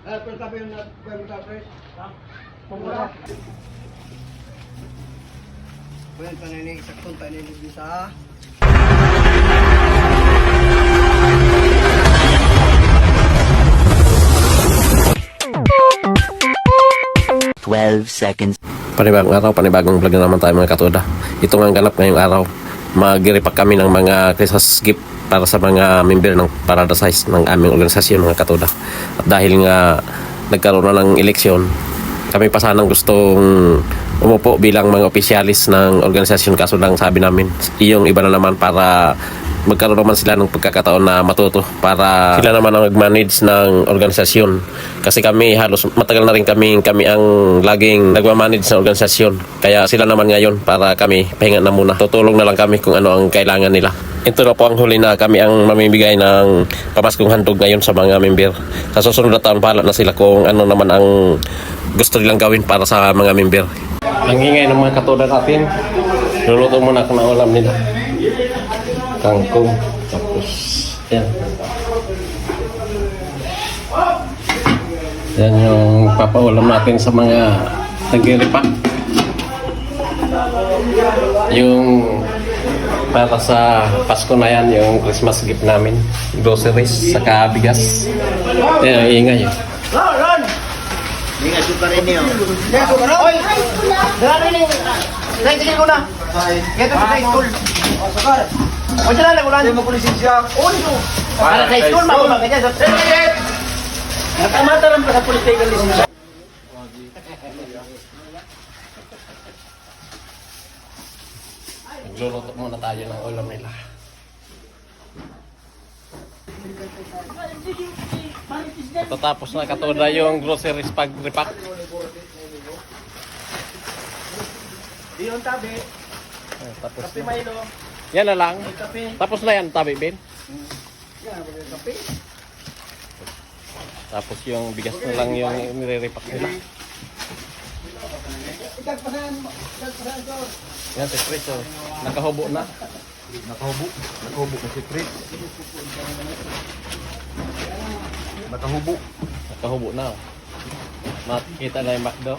Pero sabi yung pre. Pumula. Well, panini saktong panini bisa. Seconds. Panibagong araw, panibagong vlog na naman tayo mga katuda. Ito nga ang ganap ngayong araw. Mag-repack kami ng mga Christmas gift para sa mga member ng Parada Size ng aming organisasyon mga katuda. At dahil nga nagkaroon na ng eleksyon, kami pa sanang gustong umupo bilang mga opisyalis ng organisasyon, kaso lang sabi namin iyong iba na naman para magkaroon naman sila ng pagkakataon na matuto para sila naman ang mag-manage ng organisasyon. Kasi kami halos matagal na rin kami ang laging nagmamanage ng organisasyon. Kaya sila naman ngayon para kami pahinga na muna. Tutulong na lang kami kung ano ang kailangan nila. Ito na po ang huli na kami ang mamimigay ng pamaskong handog ngayon sa mga member. Sa susunod na taon bahala na sila kung ano naman ang gusto nilang gawin para sa mga member. Ang ingay ng mga katuda natin, luluto muna ako ng ulam nila. Kangkong, tapos yan. Yan yung papaulam natin sa mga nag-repack. Yung para sa Pasko na yan, yung Christmas gift namin, groceries, saka bigas. Yan, ingay yun. Ron! Hindi nga suka rin yun. Hindi nga suka rin? Oy! Dala rin yun. Sige ko na. Ito sa high school. Sukar. O dyan lang ulan. Hindi mo kulisin siya. Ulo. Para sa school, makulang ka dyan. Nakamata lang pa sa political lisensya. Nagluluto muna tayo ng ulam nila. Tapos na katuda yung groceries pag-repack. Diyon tabi. Tapos Kape na. Milo. Yan na lang. Kape. Tapos na yan, tabi Ben. Yan, kape. Tapos yung bigas na lang yung nire-repack nila. Igagpasan ko. Yan si Chris, oh. Nakahubo na. Nakahubo na si Chris. Nakahubo. Nakahubo na, oh. Makikita na yung McDo.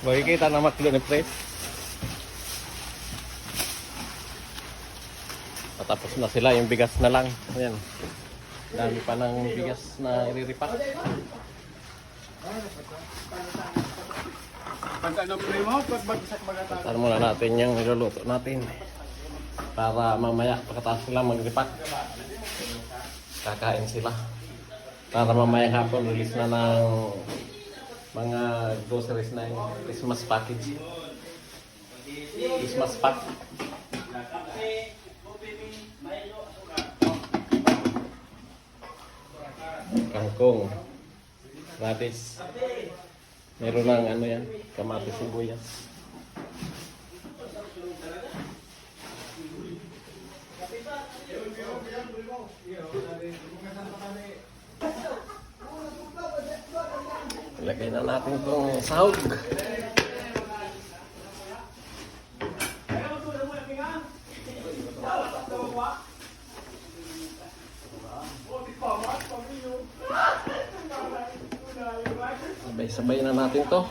Makikita na McDo ni Chris. Tapos na sila, yung bigas na lang. Ayan. Dami pa ng bigas na i-repack. Pagkano muna natin yung niluluto natin. Para mamaya pagkatapos sila mag-repack, kakain sila. Para mamaya hapon release na ng mga groceries na yung Christmas package. Christmas pack. Kangkong, radish, meron lang ano yan, kamatis, sibuyas. Ilagay na natin itong sahog. Sabay-sabay na natin to.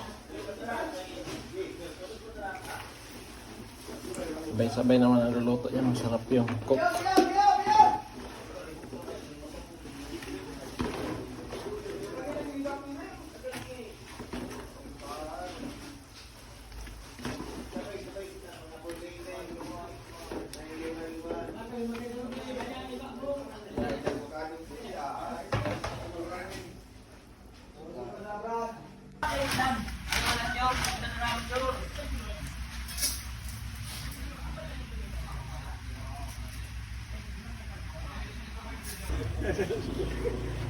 Sabay-sabay naman ang luluto niya. Masarap yung cook.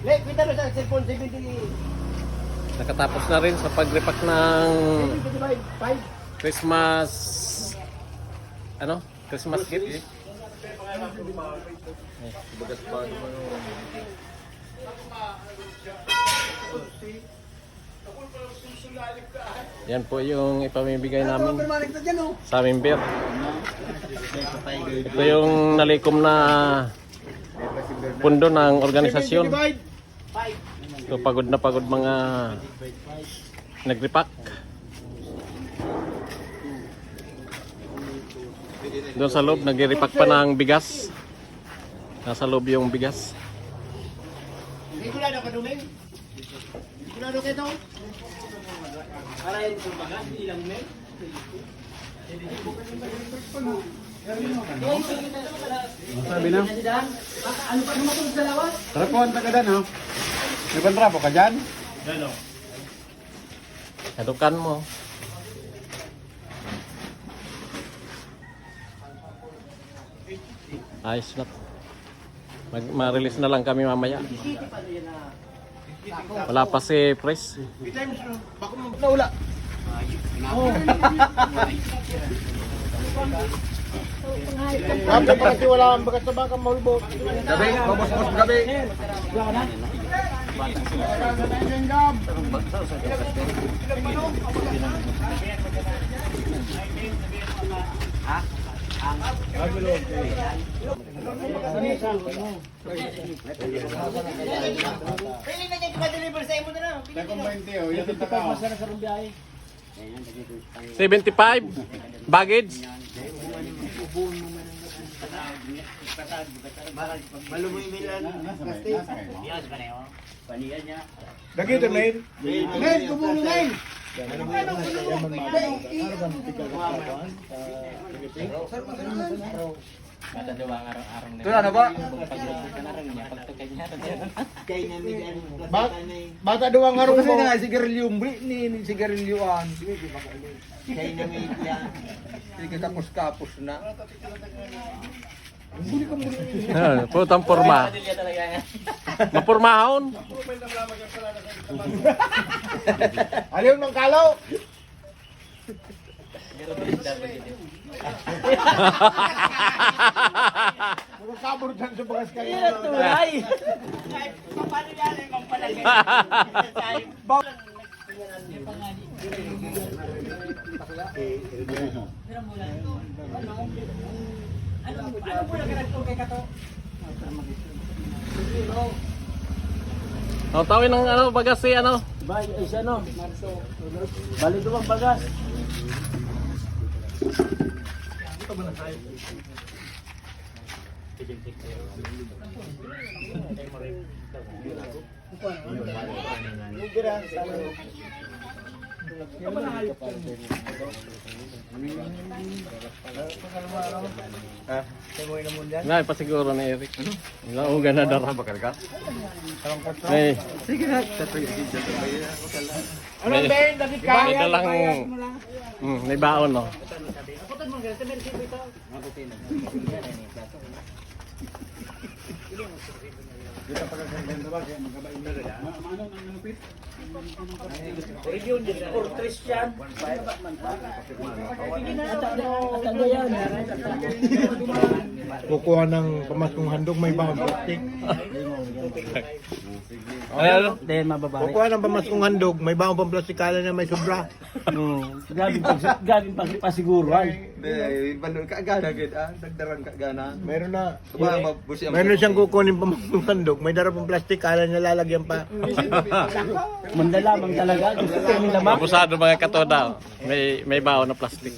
Lek, kita sa cellphone 70. Nakatapos na rin sa pag-repack ng 75. Christmas Christmas gift. Bagas pa naman. Yan po yung ipamibigay namin sa member. Ito yung nalikom na pundo ng organisasyon. Ito pagod na pagod mga nagripak. Doon sa loob nagripak pa ng bigas. Nasa loob yung bigas. Sigurado ka duming? Sigurado ka ito? Para yun sa bagas, ilang men? Sabi na. Ano pa naman sa lawas? Trapon, tagadan ha. May bantrapo ka dyan? Hadukan mo. Ayos na. Ma-release na lang kami mamaya. Wala pa si Pres. Naula. Sabi pa kasi wala ang bagas sa baka mahulbot. Gabi, babos-bos gabi. Pwede na niya deliver sa imo na lang. 75 baggage. Malumoy milan. Kasti. Lagi ito, Main. Men, kumulong men. Ito na ba? Bata doang nga Kasi nga, sigarilyo, ni sigarilyuan. Kaya na may yan. Sige, kapos-kapos na. Putang porma. Mapurmahon. Aliw ng kalaw. Magkakabor dyan sa bagas kayo. Ay. Paano yan ay mampalagay? Oh, tawin ng ano bagas si ano. Bali doang bagas. Ngay pa siguro ni Eric. Nauga na dara. Bakal ka? May Sige na. Anong Ben? Dati may kaya. dalang may baon no. Region for Christian. Kukuha ng pamaskong handog, may bawang plastic. Ano? Kukuha ng pamaskong handog, may bawang pang plastic, kala na may sobra. Gaging pasiguro ay. Balon ka gana gid ah. Dagdaran ka gana. Meron na. Ba mabusi ang. Meron siyang kukunin pamaskong handog, may dara pang plastic, kala niya lalagyan pa. Mandalamang talaga. Gusto kong lamang. Abusado mga katoda. May baon na plastic.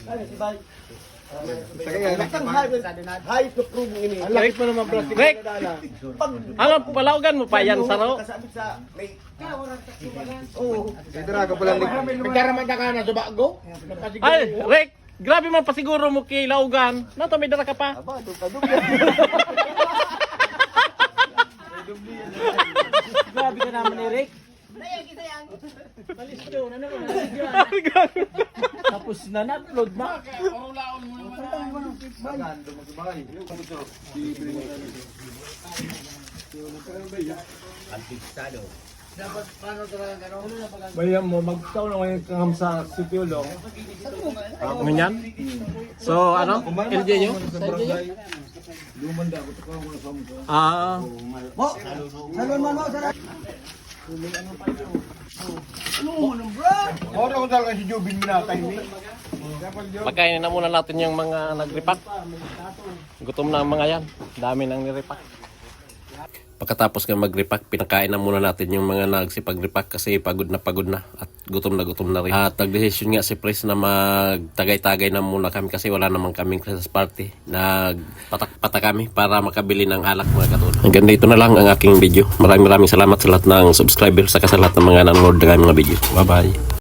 High to prove ini. Ang laki pa naman plastic Rick! na dala. Ano palawgan mo pa yan saro? Kasabit sa may Dira ka pala Magdaraman ka na sa bago. Ay, Rick! Grabe man pa siguro mo kay Laugan. Nato may dara ka pa. grabe ka naman Eric. Tapos na na-upload na. Bayan mo, magtaon na ngayon kang sa Sitiolo. Ganyan? So, ano? LJ nyo? Ah, Ora ko talaga si Jubin minatay ni. Pagkainin na muna natin yung mga nagripak. Gutom na ang mga yan. Dami nang niripak. Pagkatapos ng magripak, pinakain na muna natin yung mga nagsipagripak kasi pagod na at gutom na rin. At nagdesisyon nga si Pres na magtagay-tagay na muna kami kasi wala namang kaming Christmas party. Nagpatak-pata kami para makabili ng alak mga katulad. Hanggang dito na lang ang aking video. Maraming salamat sa lahat ng subscriber sa lahat ng mga nanonood ng aming mga video. Bye-bye!